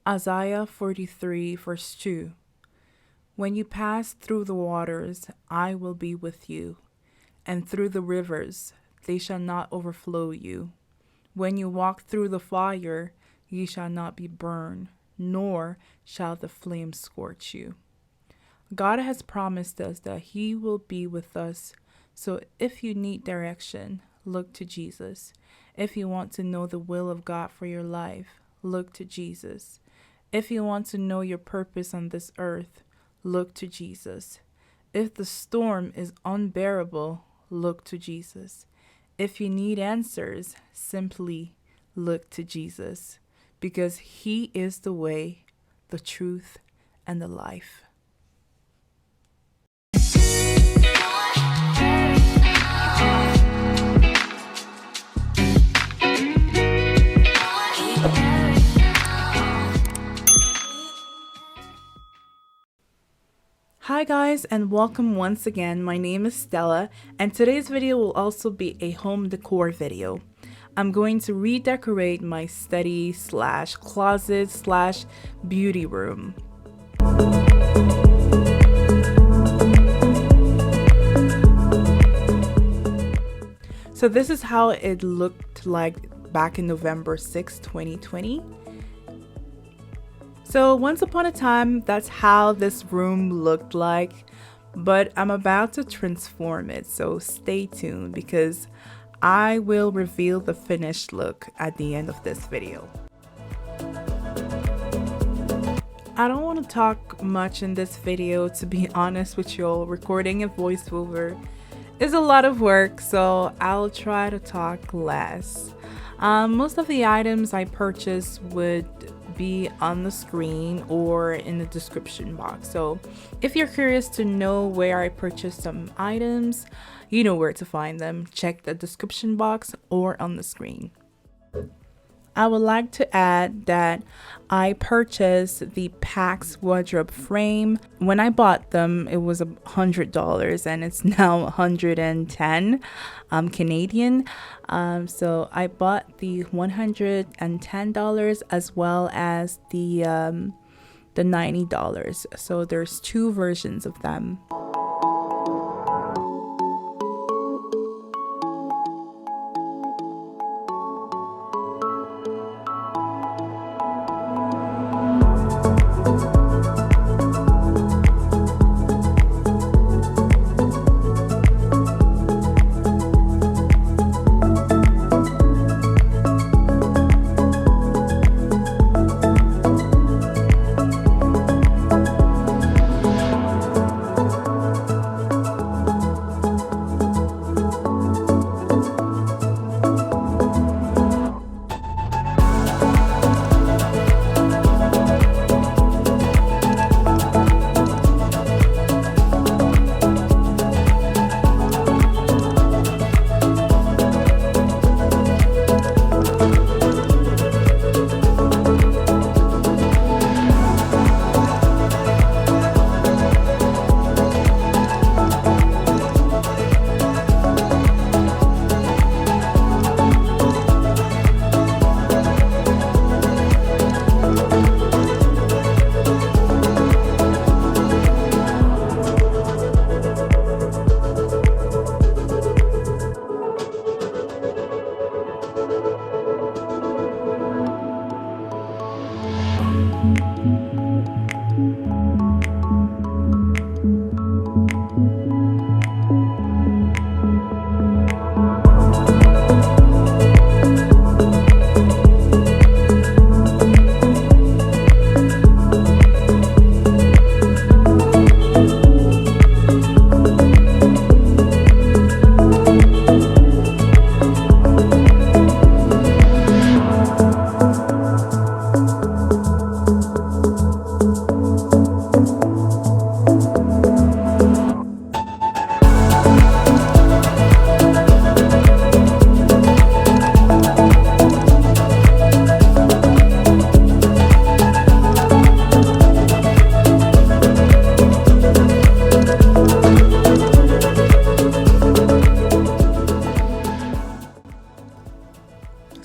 Isaiah 43, verse 2. When you pass through the waters, I will be with you, and through the rivers, they shall not overflow you. When you walk through the fire, ye shall not be burned, nor shall the flames scorch you. God has promised us that He will be with us. So if you need direction, look to Jesus. If you want to know the will of God for your life, look to Jesus. If you want to know your purpose on this earth, look to Jesus. If the storm is unbearable, look to Jesus. If you need answers, simply look to Jesus, because He is the way, the truth, and the life. Hi guys, and welcome once again. My name is Stella, and today's video will also be a home decor video. I'm going to redecorate my study / closet / beauty room. So this is how it looked like back in November 6, 2020. So once upon a time, that's how this room looked like, but I'm about to transform it, so stay tuned because I will reveal the finished look at the end of this video. I don't want to talk much in this video, to be honest with you all. Recording a voiceover is a lot of work, so I'll try to talk less. Most of the items I purchased would be on the screen or in the description box. So if you're curious to know where I purchased some items, you know where to find them. Check the description box or on the screen. I would like to add that I purchased the Pax wardrobe frame. When I bought them, it was $100 and it's now 110 Canadian. So I bought the $110 as well as the $90. So there's two versions of them.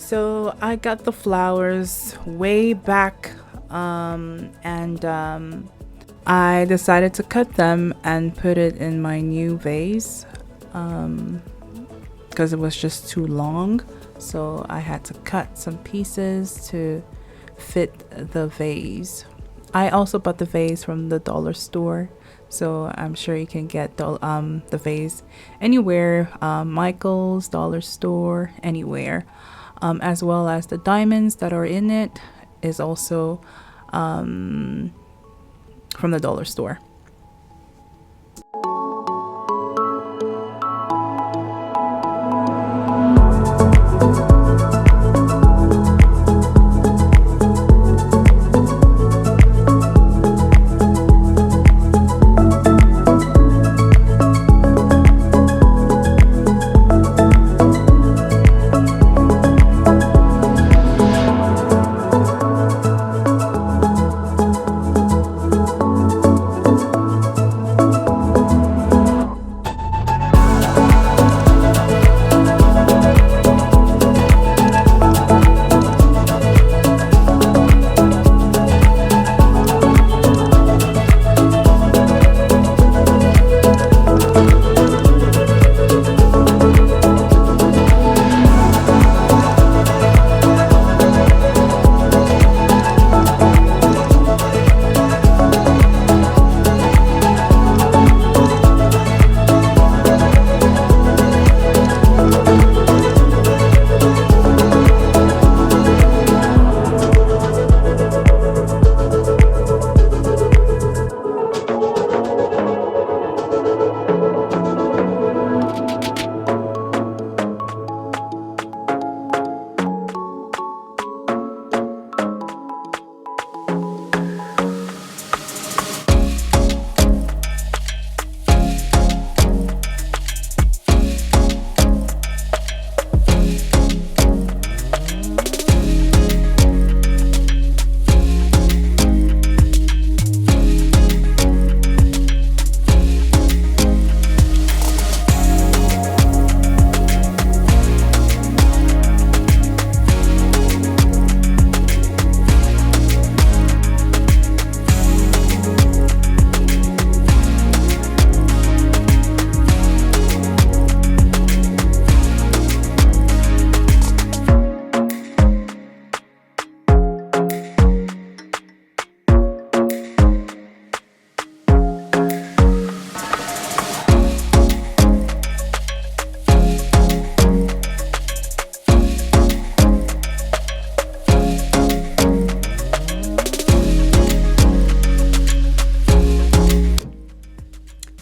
So I got the flowers way back and I decided to cut them and put it in my new vase because it was just too long, so I had to cut some pieces to fit the vase. I also bought the vase from the dollar store, so I'm sure you can get the vase anywhere, Michael's, dollar store, anywhere, as well as the diamonds that are in it is also from the dollar store.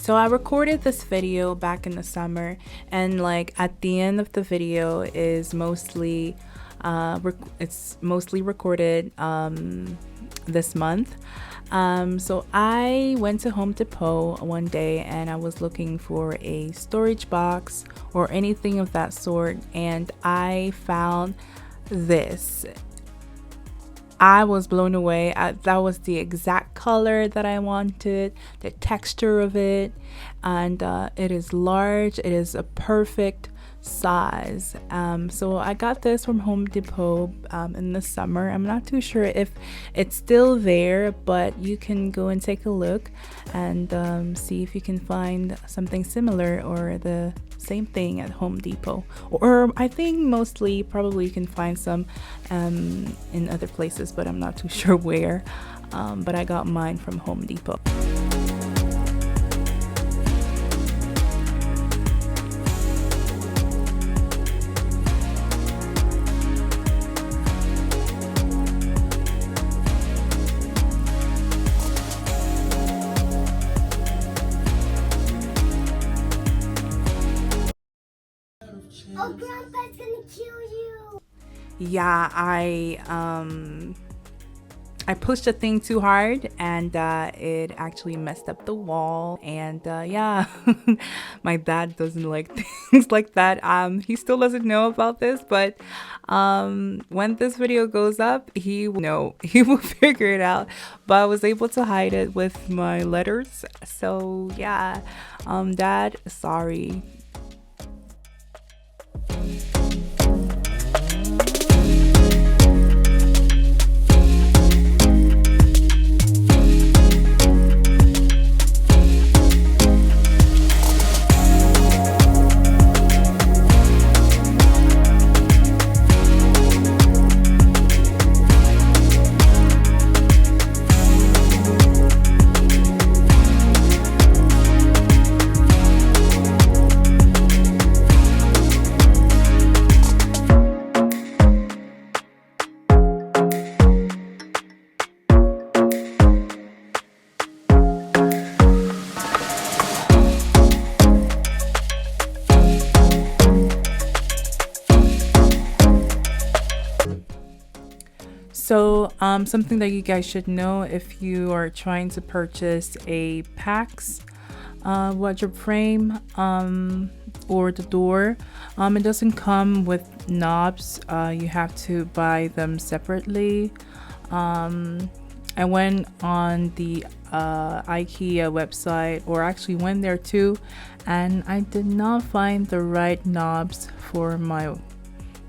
So I recorded this video back in the summer, and like at the end of the video is mostly it's mostly recorded this month. So I went to Home Depot one day and I was looking for a storage box or anything of that sort, and I found this. I was blown away. That was the exact color that I wanted, the texture of it, and it is large. It is a perfect size. So I got this from Home Depot in the summer. I'm not too sure if it's still there, but you can go and take a look and see if you can find something similar or the same thing at Home Depot, or I think mostly probably you can find some in other places, but I'm not too sure where. But I got mine from Home Depot. Oh, Grandpa's gonna kill you. Yeah, I pushed the thing too hard, and it actually messed up the wall. And yeah, my dad doesn't like things like that. He still doesn't know about this, but when this video goes up, he will figure it out. But I was able to hide it with my letters. So yeah, Dad, sorry. Something that you guys should know if you are trying to purchase a Pax wardrobe frame or the door, it doesn't come with knobs. You have to buy them separately. I went on the Ikea website, or actually went there too, and I did not find the right knobs for my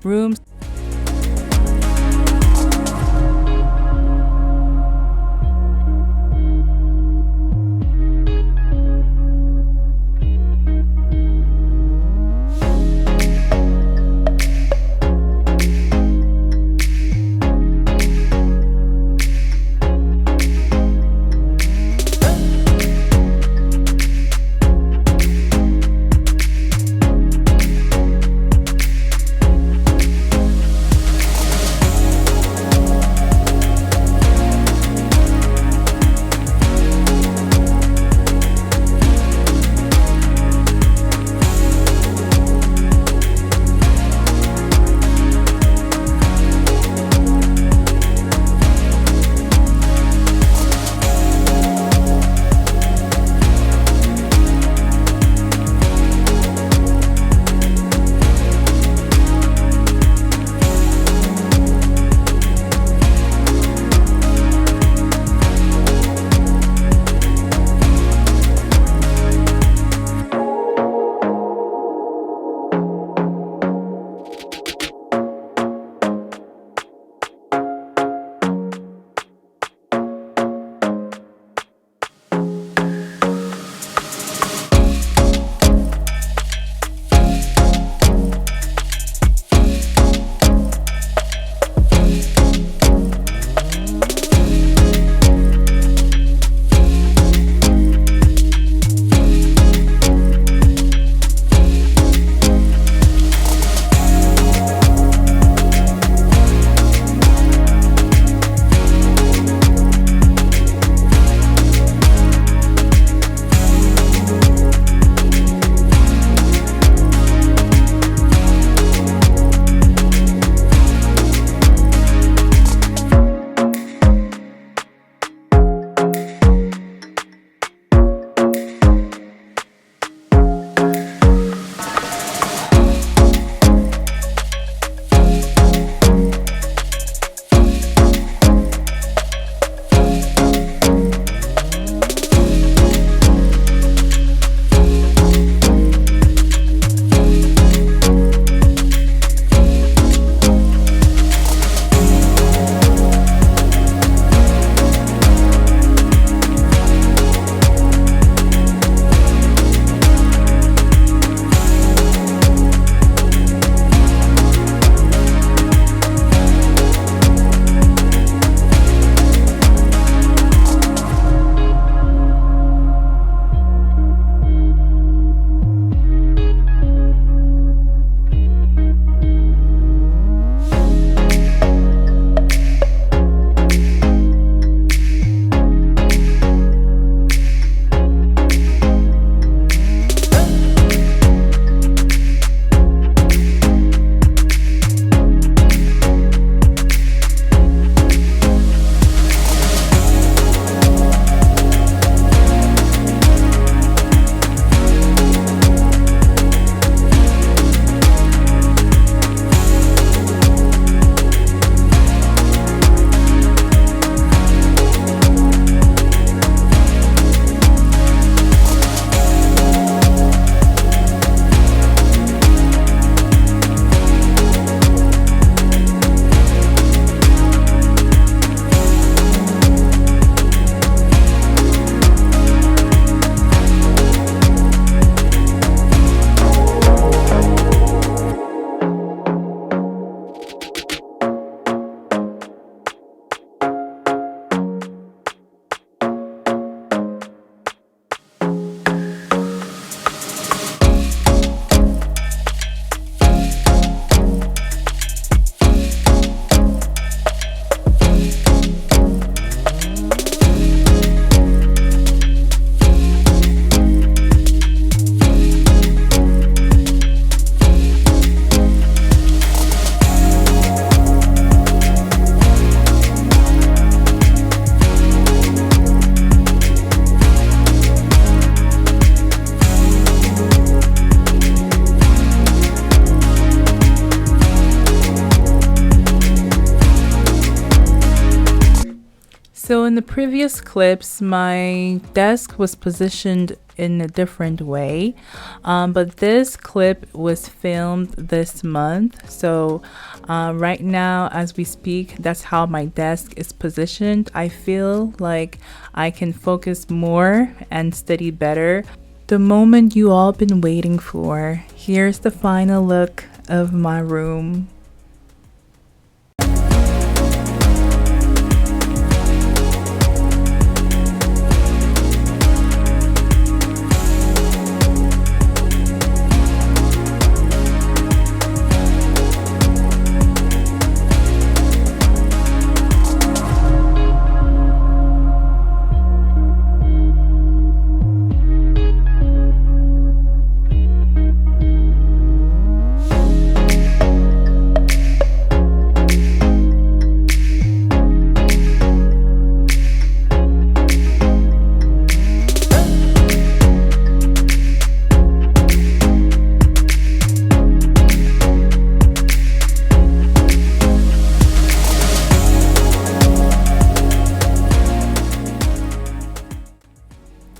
rooms. So in the previous clips, my desk was positioned in a different way, but this clip was filmed this month. So right now, as we speak, that's how my desk is positioned. I feel like I can focus more and study better. The moment you all been waiting for. Here's the final look of my room.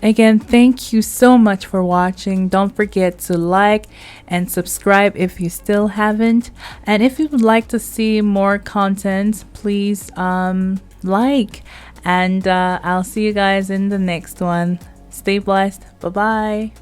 Again, thank you so much for watching. Don't forget to like and subscribe if you still haven't. And if you would like to see more content, please like. And I'll see you guys in the next one. Stay blessed. Bye-bye.